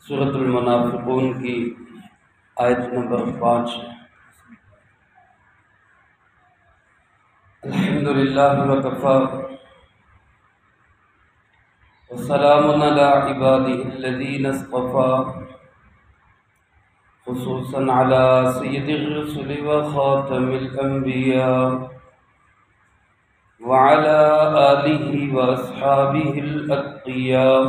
سورۃ المنافقون کی آیت نمبر 5۔ الحمدللہ وکفی وسلام علی عبادہ الذین اصطفی، خصوصا علی سید الرسل وخاتم الانبیاء وعلی آلہ واصحابہ الاتقیاء۔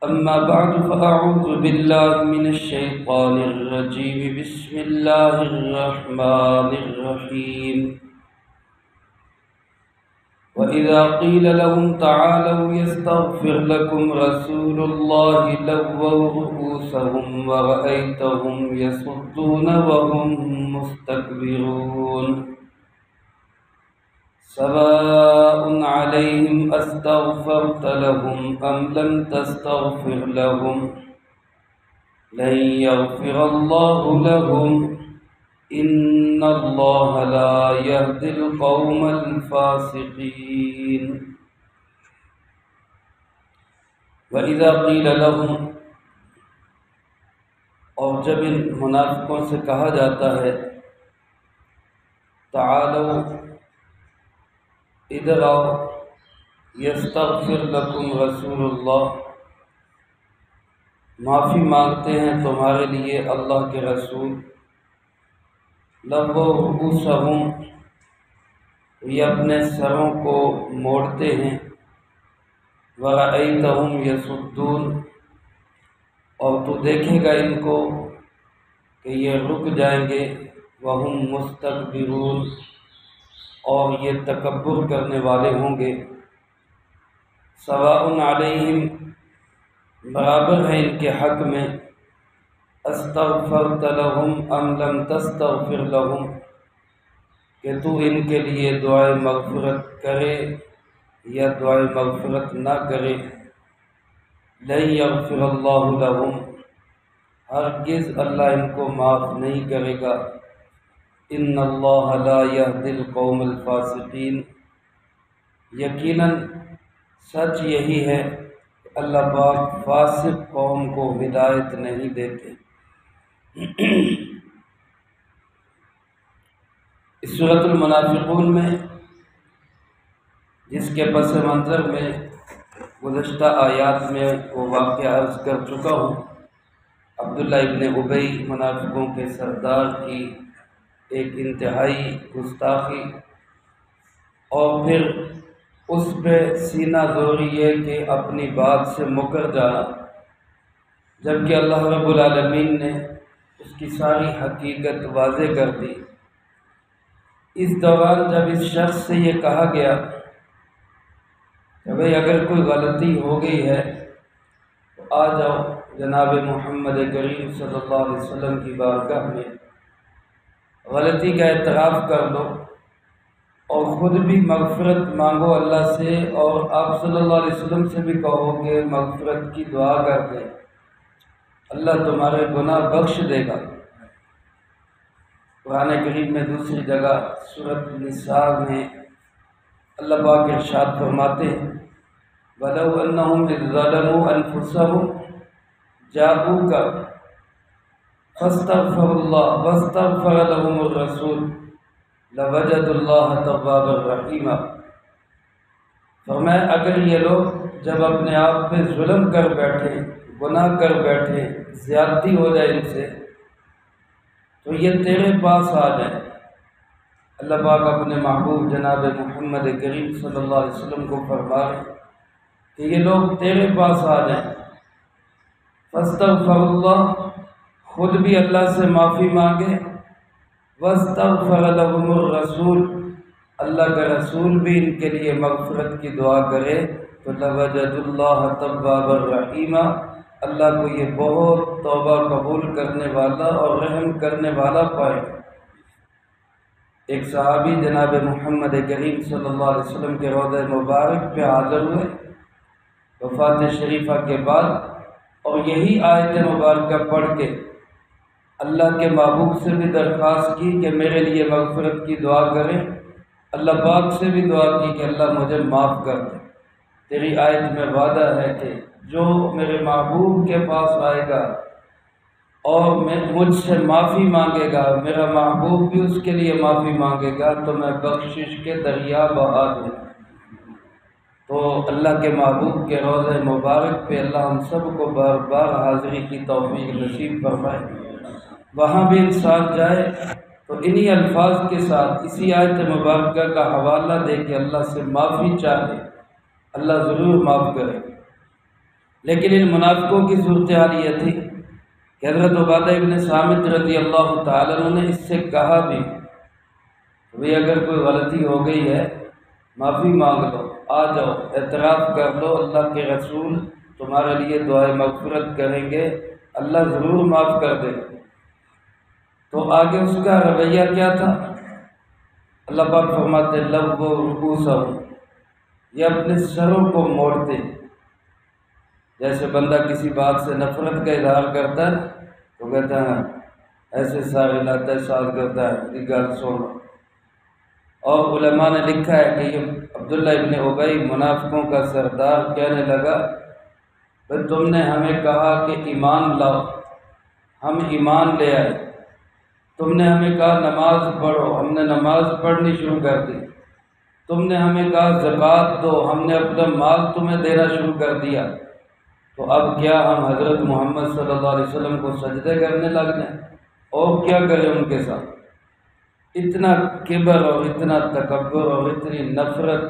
اما بعد فاعوذ باللہ من الشیطان الرجیم، بسم اللہ الرحمن الرحیم۔ وَإِذَا قِيلَ لَهُمْ تَعَالَوْا يَسْتَغْفِرْ لَكُمْ رَسُولُ اللَّهِ لَوَّوْا رُءُوسَهُمْ وَرَأَيْتَهُمْ يَصُدُّونَ وَهُمْ مُسْتَكْبِرُونَ۔ سواء عليهم أستغفرت لهم أم لم تستغفر لهم لن يغفر الله لهم إن الله لا يهدي القوم الفاسقين۔ وإذا قيل لهم، اور جب ان منافقوں سے کہا جاتا ہے تعالوا، ادھر آؤ، یستغفر لکم رسول اللہ، معافی مانگتے ہیں تمہارے لیے اللہ کے رسول، لووا رؤوسہم، یہ اپنے سروں کو موڑتے ہیں، ورأیتہم یصدون، اور تو دیکھے گا ان کو کہ یہ رک جائیں گے، وہم مستکبرون، اور یہ تکبر کرنے والے ہوں گے۔ سواء علیہم، برابر ہے ان کے حق میں، استغفرت لهم ام لم تستغفر لهم، کہ تو ان کے لیے دعائے مغفرت کرے یا دعائے مغفرت نہ کرے، لن یغفر اللہ لهم، ہرگز اللہ ان کو معاف نہیں کرے گا، ان اللہ لا یہدی القوم الفاسقین، یقیناً سچ یہی ہے کہ اللہ پاک فاسق قوم کو ہدایت نہیں دیتے۔ اس سورۃ المنافقون میں، جس کے پس منظر میں گزشتہ آیات میں وہ واقعہ عرض کر چکا ہوں، عبداللہ ابن ابی منافقوں کے سردار کی ایک انتہائی گستاخی، اور پھر اس پہ سینہ زوری یہ کہ اپنی بات سے مکر جانا، جبکہ اللہ رب العالمین نے اس کی ساری حقیقت واضح کر دی۔ اس دوران جب اس شخص سے یہ کہا گیا کہ بھئی اگر کوئی غلطی ہو گئی ہے تو آ جاؤ جناب محمد کریم صلی اللہ علیہ وسلم کی بارگاہ میں، غلطی کا اعتراف کر لو اور خود بھی مغفرت مانگو اللہ سے، اور آپ صلی اللہ علیہ وسلم سے بھی کہو کہ مغفرت کی دعا کر دیں، اللہ تمہارے گناہ بخش دے گا۔ قرآن کریم میں دوسری جگہ سورۃ النساء میں اللہ پاک ارشاد فرماتے ہیں، وَلَوْ أَنَّهُمْ إِذْ ظَلَمُوا أَنفُسَهُمْ جَاءُوكَ فَاسْتَغْفَرُوا اللَّهَ وَاسْتَغْفَرَ لَهُمُ الرَّسُولُ لَوَجَدُوا اللَّهَ تَوَّابًا رَحِيمًا۔ فرمایا اگر یہ لوگ جب اپنے آپ پہ ظلم کر بیٹھے، گناہ کر بیٹھے، زیادتی ہو جائے ان سے، تو یہ تیرے پاس آ جائیں، اللہ پاک اپنے محبوب جناب محمد کریم صلی اللہ علیہ وسلم کو فرما رہے کہ یہ لوگ تیرے پاس آ جائیں، فاستغفر اللہ، خود بھی اللہ سے معافی مانگے، واستغفر لهم الرسول، اللہ کا رسول بھی ان کے لیے مغفرت کی دعا کرے، تو لوجدوا اللہ توابا رحیما، اللہ کو یہ بہت توبہ قبول کرنے والا اور رحم کرنے والا پائے۔ ایک صحابی جناب محمد کریم صلی اللہ علیہ وسلم کے روضہ مبارک پہ حاضر ہوئے وفات شریفہ کے بعد، اور یہی آیت مبارکہ پڑھ کے اللہ کے محبوب سے بھی درخواست کی کہ میرے لیے مغفرت کی دعا کریں، اللہ پاک سے بھی دعا کی کہ اللہ مجھے معاف کر دے۔ تیری آیت میں وعدہ ہے کہ جو میرے محبوب کے پاس آئے گا اور مجھ سے معافی مانگے گا، میرا محبوب بھی اس کے لیے معافی مانگے گا، تو میں بخشش کے دریا بہا دوں۔ تو اللہ کے محبوب کے روضہ مبارک پہ اللہ ہم سب کو بار بار حاضری کی توفیق نصیب فرمائے۔ وہاں بھی انسان جائے تو انہی الفاظ کے ساتھ اسی آیت مبارکہ کا حوالہ دے کے اللہ سے معافی چاہے، اللہ ضرور معاف کرے۔ لیکن ان منافقوں کی صورتحال یہ تھی کہ حضرت عبادہ ابن صامت رضی اللہ تعالیٰ عنہ نے اس سے کہا بھی بھئی اگر کوئی غلطی ہو گئی ہے معافی مانگ لو، آ جاؤ، اعتراف کر لو، اللہ کے رسول تمہارے لیے دعائے مغفرت کریں گے، اللہ ضرور معاف کر دے۔ تو آگے اس کا رویہ کیا تھا؟ اللہ پاک فرماتے لووا رؤوسہم، یہ اپنے سروں کو موڑتے، جیسے بندہ کسی بات سے نفرت کا اظہار کرتا ہے تو کہتا ہے ایسے سارے لاتا ہے، ساز کرتا ہے، یہ گل سن۔ اور علماء نے لکھا ہے کہ یہ عبداللہ ابن ابی منافقوں کا سردار کہنے لگا بھئی تم نے ہمیں کہا کہ ایمان لاؤ، ہم ایمان لے آئے، تم نے ہمیں کہا نماز پڑھو، ہم نے نماز پڑھنی شروع کر دی، تم نے ہمیں کہا زکوٰۃ دو، ہم نے اپنا مال تمہیں دینا شروع کر دیا، تو اب کیا ہم حضرت محمد صلی اللہ علیہ وسلم کو سجدے کرنے لگ جائیں؟ اور کیا کریں ان کے ساتھ؟ اتنا کبر اور اتنا تکبر اور اتنی نفرت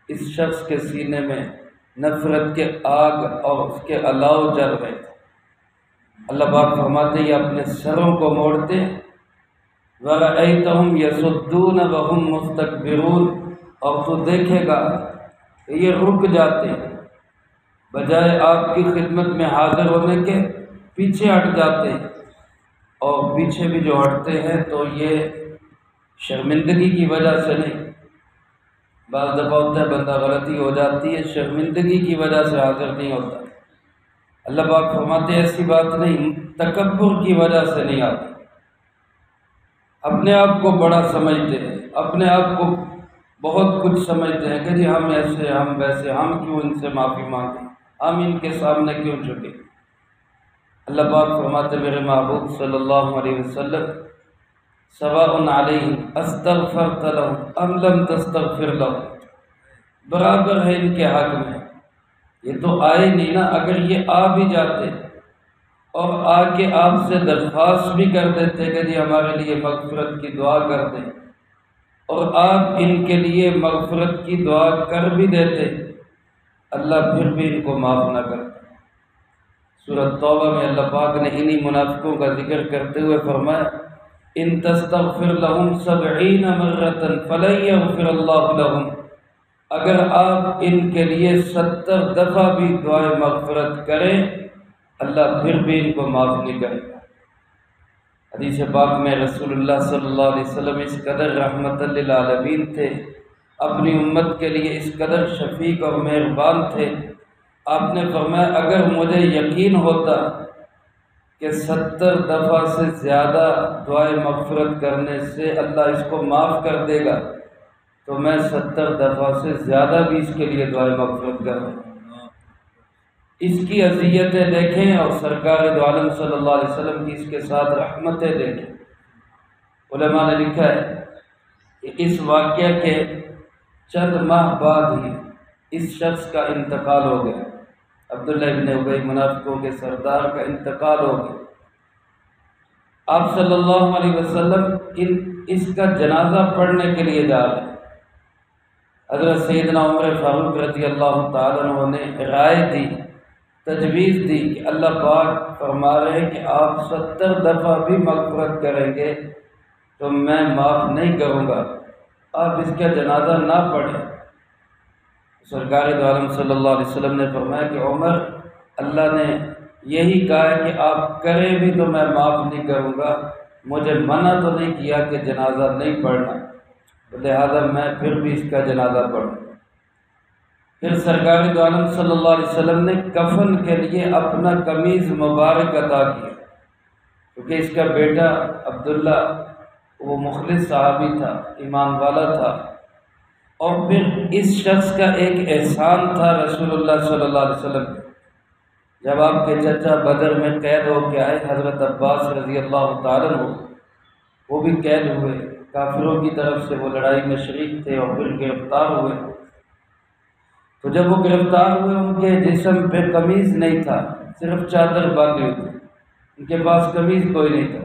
اس شخص کے سینے میں نفرت کے آگ اور اس کے الاؤ جل رہے تھے۔ اللہ پاک فرماتے یہ اپنے سروں کو موڑتے، وَرَأَيْتَهُمْ يَصُدُّونَ وَهُمْ مُسْتَكْبِرُونَ، اور تو دیکھے گا کہ یہ رک جاتے ہیں، بجائے آپ کی خدمت میں حاضر ہونے کے پیچھے ہٹ جاتے ہیں۔ اور پیچھے بھی جو ہٹتے ہیں تو یہ شرمندگی کی وجہ سے نہیں، بعض دفعہ ہوتا ہے بندہ غلطی ہو جاتی ہے، شرمندگی کی وجہ سے حاضر نہیں ہوتا۔ اللہ پاک فرماتے ہیں ایسی بات نہیں، تکبر کی وجہ سے نہیں آتی، اپنے آپ کو بڑا سمجھتے ہیں، اپنے آپ کو بہت کچھ سمجھتے ہیں کہ جی ہم ایسے ہم ویسے، ہم کیوں ان سے معافی مانگیں، ہم ان کے سامنے کیوں جھکیں۔ اللہ پاک فرماتے میرے محبوب صلی اللہ علیہ وسلم سواء علیہم استغفرت لہم ام لم تستغفر لہم، برابر ہے ان کے حق میں، یہ تو آئے نہیں نا، اگر یہ آ بھی جاتے اور آ کے آپ سے درخواست بھی کر دیتے کہ جی ہمارے لیے مغفرت کی دعا کر دیں، اور آپ ان کے لیے مغفرت کی دعا کر بھی دیتے، اللہ پھر بھی ان کو معاف نہ کرتا۔ سورۃ توبہ میں اللہ پاک نے انہی منافقوں کا ذکر کرتے ہوئے فرمایا ان تستغفر لهم 70 مرة فلن يغفر الله لهم، اگر آپ ان کے لیے 70 دفعہ بھی دعائے مغفرت کریں اللہ پھر بھی ان کو معاف نہیں کرے گا۔ حدیث پاک میں رسول اللہ صلی اللہ علیہ وسلم اس قدر رحمت للعالمین تھے، اپنی امت کے لیے اس قدر شفیق اور مہربان تھے، آپ نے فرمایا اگر مجھے یقین ہوتا کہ 70 دفعہ سے زیادہ دعائے مغفرت کرنے سے اللہ اس کو معاف کر دے گا تو میں 70 دفعہ سے زیادہ بھی اس کے لیے دعائے مغفرت کروں۔ اس کی اذیتیں دیکھیں اور سرکار دو عالم صلی اللہ علیہ وسلم کی اس کے ساتھ رحمتیں دیکھیں۔ علماء نے لکھا ہے کہ اس واقعہ کے چند ماہ بعد ہی اس شخص کا انتقال ہو گیا، عبداللہ ابن ابی منافقوں کے سردار کا انتقال ہو گیا۔ آپ صلی اللہ علیہ وسلم اس کا جنازہ پڑھنے کے لیے جا رہے ہیں۔ حضرت سیدنا عمر فاروق رضی اللہ تعالیٰ عنہ نے رائے دی، تجویز دی کہ اللہ پاک فرما رہے ہیں کہ آپ 70 دفعہ بھی مغفرت کریں گے تو میں معاف نہیں کروں گا، آپ اس کا جنازہ نہ پڑھیں۔ سرکار دو عالم صلی اللہ علیہ وسلم نے فرمایا کہ عمر اللہ نے یہی کہا ہے کہ آپ کریں بھی تو میں معاف نہیں کروں گا، مجھے منع تو نہیں کیا کہ جنازہ نہیں پڑھنا، لہذا میں پھر بھی اس کا جنازہ پڑھوں۔ پھر سرکار دو عالم صلی اللہ علیہ وسلم نے کفن کے لیے اپنا قمیض مبارک عطا کیا، کیونکہ اس کا بیٹا عبداللہ وہ مخلص صحابی تھا، ایمان والا تھا، اور پھر اس شخص کا ایک احسان تھا رسول اللہ صلی اللہ علیہ وسلم پہ۔ جب آپ کے چچا بدر میں قید ہو کے آئے، حضرت عباس رضی اللہ تعالیٰ عنہ وہ بھی قید ہوئے، کافروں کی طرف سے وہ لڑائی میں شریک تھے اور پھر گرفتار ہوئے۔ تو جب وہ گرفتار ہوئے ان کے جسم پہ قمیض نہیں تھا، صرف چادر باندھی ہوئی تھی، ان کے پاس قمیض کوئی نہیں تھا۔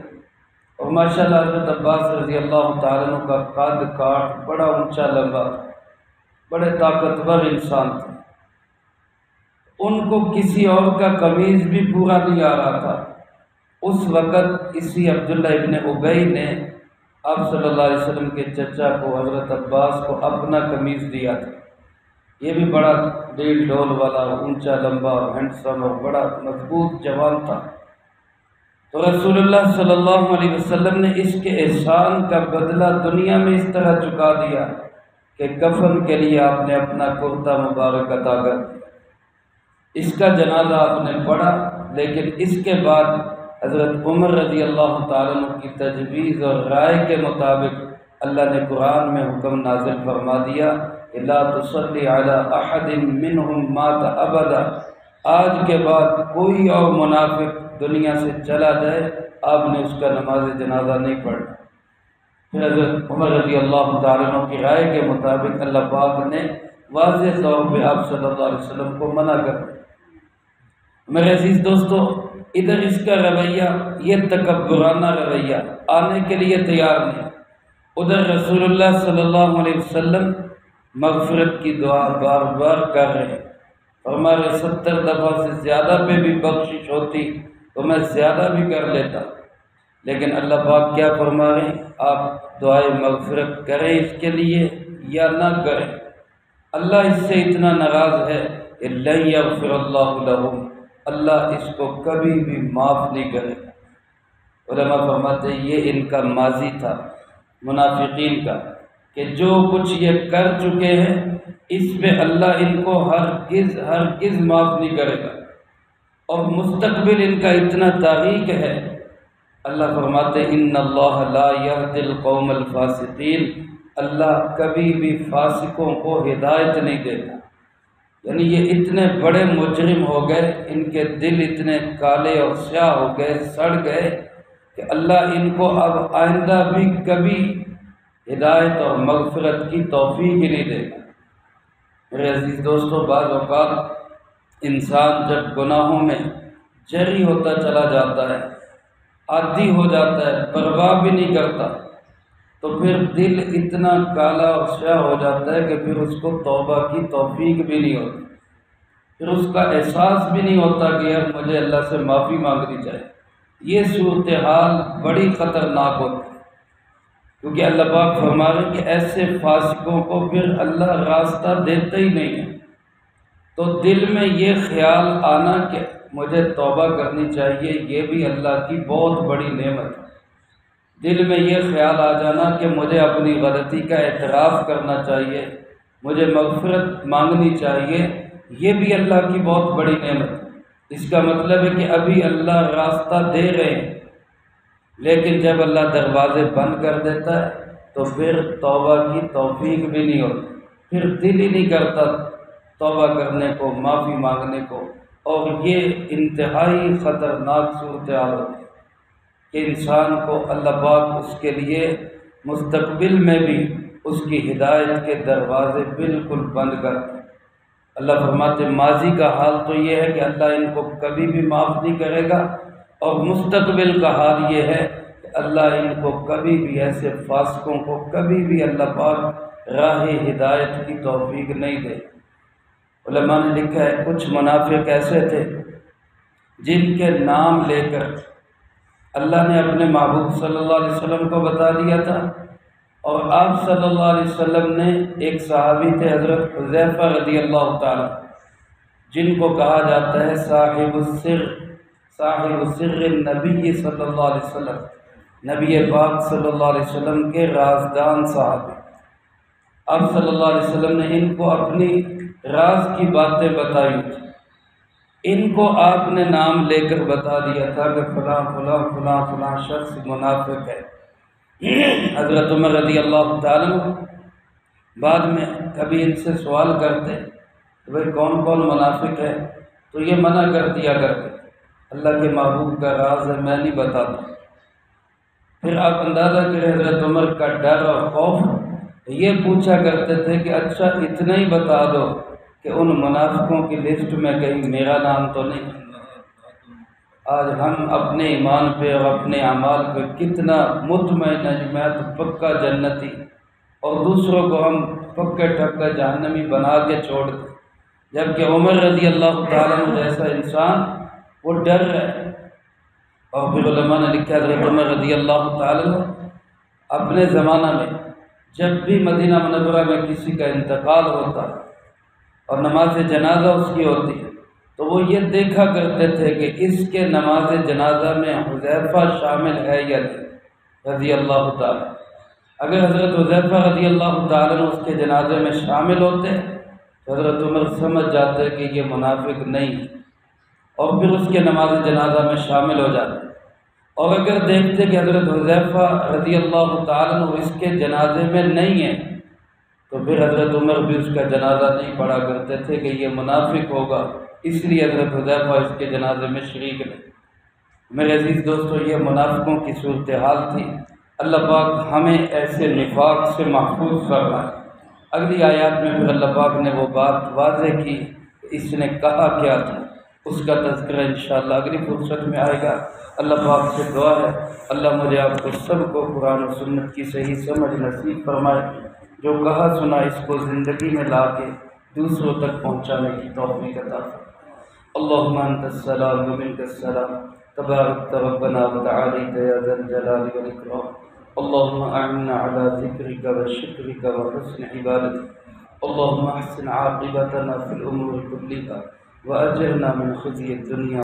اور ماشاءاللہ حضرت عباس رضی اللہ تعالیٰ عنہ کا قد کاٹ بڑا اونچا لمبا تھا، بڑے طاقتور انسان تھے۔ ان کو کسی اور کا قمیض بھی پورا نہیں آ رہا تھا۔ اس وقت اسی عبداللہ ابن ابی نے آپ صلی اللہ علیہ وسلم کے چچا کو، حضرت عباس کو اپنا قمیض دیا تھا۔ یہ بھی بڑا ڈیل ڈول والا، اونچا لمبا اور ہینڈسم اور بڑا مضبوط جوان تھا۔ تو رسول اللہ صلی اللہ علیہ وسلم نے اس کے احسان کا بدلہ دنیا میں اس طرح چکا دیا کہ کفن کے لیے آپ نے اپنا کرتا مبارک عطا کر دیا۔ اس کا جنازہ آپ نے پڑھا، لیکن اس کے بعد حضرت عمر رضی اللہ تعالیٰ عنہ کی تجویز اور رائے کے مطابق اللہ نے قرآن میں حکم نازل فرما دیا کہ لا تصلی علی احد منہم مات ابدا، آج کے بعد کوئی اور منافق دنیا سے چلا جائے آپ نے اس کا نماز جنازہ نہیں پڑھنا۔ پھر حضرت عمر رضی اللہ تعالیٰ عنہ کی رائے کے مطابق اللہ پاک نے واضح طور پہ آپ صلی اللہ علیہ وسلم کو منع کر دیا۔ میرے عزیز دوستو، ادھر اس کا رویہ یہ تکبرانہ رویہ، آنے کے لیے تیار نہیں، ادھر رسول اللہ صلی اللہ علیہ وسلم مغفرت کی دعا بار بار کر رہے ہیں۔ اور ہمارے 70 دفعہ سے زیادہ پہ بھی بخشش ہوتی تو میں زیادہ بھی کر لیتا، لیکن اللہ پاک کیا فرما رہے ہیں؟ آپ دعائے مغفرت کریں اس کے لیے یا نہ کریں، اللہ اس سے اتنا ناراض ہے کہ لن یغفر اللہ لہم، اللہ اس کو کبھی بھی معاف نہیں کرے گا۔ علماء فرماتے ہیں یہ ان کا ماضی تھا منافقین کا، کہ جو کچھ یہ کر چکے ہیں اس پہ اللہ ان کو ہرگز معاف نہیں کرے گا، اور مستقبل ان کا اتنا تاریک ہے۔ اللہ فرماتے ہیں ان اللہ لا یہدی القوم الفاسقین، اللہ کبھی بھی فاسقوں کو ہدایت نہیں دیتا۔ یعنی یہ اتنے بڑے مجرم ہو گئے، ان کے دل اتنے کالے اور سیاہ ہو گئے، سڑ گئے کہ اللہ ان کو اب آئندہ بھی کبھی ہدایت اور مغفرت کی توفیق ہی نہیں دے گا۔ میرے عزیز دوستو، بعض اوقات انسان جب گناہوں میں جری ہوتا چلا جاتا ہے، عادی ہو جاتا ہے، پرواہ بھی نہیں کرتا، تو پھر دل اتنا کالا اور سیاہ ہو جاتا ہے کہ پھر اس کو توبہ کی توفیق بھی نہیں ہوتی، پھر اس کا احساس بھی نہیں ہوتا کہ یار مجھے اللہ سے معافی مانگنی چاہیے۔ یہ صورتحال بڑی خطرناک ہوتی ہے، کیونکہ اللہ پاک فرما رہے ہیں کہ ایسے فاسقوں کو پھر اللہ راستہ دیتا ہی نہیں ہے۔ تو دل میں یہ خیال آنا کہ مجھے توبہ کرنی چاہیے، یہ بھی اللہ کی بہت بڑی نعمت ہے۔ دل میں یہ خیال آ جانا کہ مجھے اپنی غلطی کا اعتراف کرنا چاہیے، مجھے مغفرت مانگنی چاہیے، یہ بھی اللہ کی بہت بڑی نعمت ہے۔ اس کا مطلب ہے کہ ابھی اللہ راستہ دے رہے ہیں، لیکن جب اللہ دروازے بند کر دیتا ہے تو پھر توبہ کی توفیق بھی نہیں ہوتی، پھر دل ہی نہیں کرتا توبہ کرنے کو، معافی مانگنے کو، اور یہ انتہائی خطرناک صورتحال ہوتی ہے کہ انسان کو اللہ پاک اس کے لیے مستقبل میں بھی اس کی ہدایت کے دروازے بالکل بند کرتے ہیں۔ اللہ فرماتے ماضی کا حال تو یہ ہے کہ اللہ ان کو کبھی بھی معاف نہیں کرے گا، اور مستقبل کا حال یہ ہے کہ اللہ ان کو کبھی بھی، ایسے فاسقوں کو کبھی بھی اللہ پاک راہ ہدایت کی توفیق نہیں دے۔ علماء نے لکھا ہے کچھ منافق ایسے تھے جن کے نام لے کر اللہ نے اپنے محبوب صلی اللہ علیہ وسلم کو بتا دیا تھا، اور آپ صلی اللہ علیہ وسلم نے ایک صحابی تھے حضرت حذیفہ رضی اللہ تعالیٰ، جن کو کہا جاتا ہے صاحب السر النبی صلی اللہ علیہ وسلم، نبی پاک صلی اللہ علیہ وسلم کے رازدان صحابی۔ آپ صلی اللہ علیہ وسلم نے ان کو اپنی راز کی باتیں بتائی تھی، ان کو آپ نے نام لے کر بتا دیا تھا کہ فلاں فلاں فلاں فلاں شخص منافق ہے۔ حضرت عمر رضی اللہ تعالیٰ بعد میں کبھی ان سے سوال کرتے کہ بھائی کون کون منافق ہے، تو یہ منع کر دیا کرتے، اللہ کے محبوب کا راز ہے میں نہیں بتاتا۔ پھر آپ اندازہ کریں حضرت عمر کا ڈر اور خوف، یہ پوچھا کرتے تھے کہ اچھا اتنا ہی بتا دو کہ ان منافقوں کی لسٹ میں کہیں میرا نام تو نہیں۔ آج ہم اپنے ایمان پہ اور اپنے اعمال پہ کتنا مطمئن ہیں کہ میں تو پکا جنتی، اور دوسروں کو ہم پکے ٹکے جہنمی بنا کے چھوڑ دیں، جبکہ عمر رضی اللہ تعالیٰ عنہ جیسا انسان وہ ڈر رہے۔ اور پھر علماء نے لکھا حضرت عمر رضی اللہ تعالیٰ عنہ اپنے زمانہ میں جب بھی مدینہ منورہ میں کسی کا انتقال ہوتا اور نماز جنازہ اس کی ہوتی تو وہ یہ دیکھا کرتے تھے کہ اس کے نماز جنازہ میں حذیفہ شامل ہے یا نہیں رضی اللہ تعالیٰ۔ اگر حضرت حذیفہ رضی اللہ تعالیٰ عنہ اس کے جنازے میں شامل ہوتے تو حضرت عمر سمجھ جاتے کہ یہ منافق نہیں، اور پھر اس کے نماز جنازہ میں شامل ہو جاتے۔ اور اگر دیکھتے کہ حضرت حذیفہ رضی اللہ تعالیٰ عنہ اس کے جنازے میں نہیں ہے تو پھر حضرت عمر بھی اس کا جنازہ نہیں پڑھا کرتے تھے کہ یہ منافق ہوگا، اس لیے حضرت حذیفہ اس کے جنازے میں شریک نہیں۔ میرے عزیز دوستو، یہ منافقوں کی صورتحال تھی۔ اللہ پاک ہمیں ایسے نفاق سے محفوظ فرمائے۔ اگلی آیات میں پھر اللہ پاک نے وہ بات واضح کی کہ اس نے کہا کیا تھا، اس کا تذکرہ انشاءاللہ اگلی فرصت میں آئے گا۔ اللہ پاک سے دعا ہے اللہ مجھے آپ کو سب کو قرآن و سنت کی صحیح سمجھ نصیب فرمائے، جو کہا سنا اس کو زندگی میں لا کے دوسروں تک پہنچانے کی توفیق عطا فرمائے۔ اللہم انت السلام و منک السلام تبارک ربنا وتعالیت یا ذا الجلال والاکرام۔ اللہم اعنا علی ذکرک و شکرک و حسن عبادتک۔ اللہم احسن عاقبتنا فی الامور کلها واجرنا من خزي الدنيا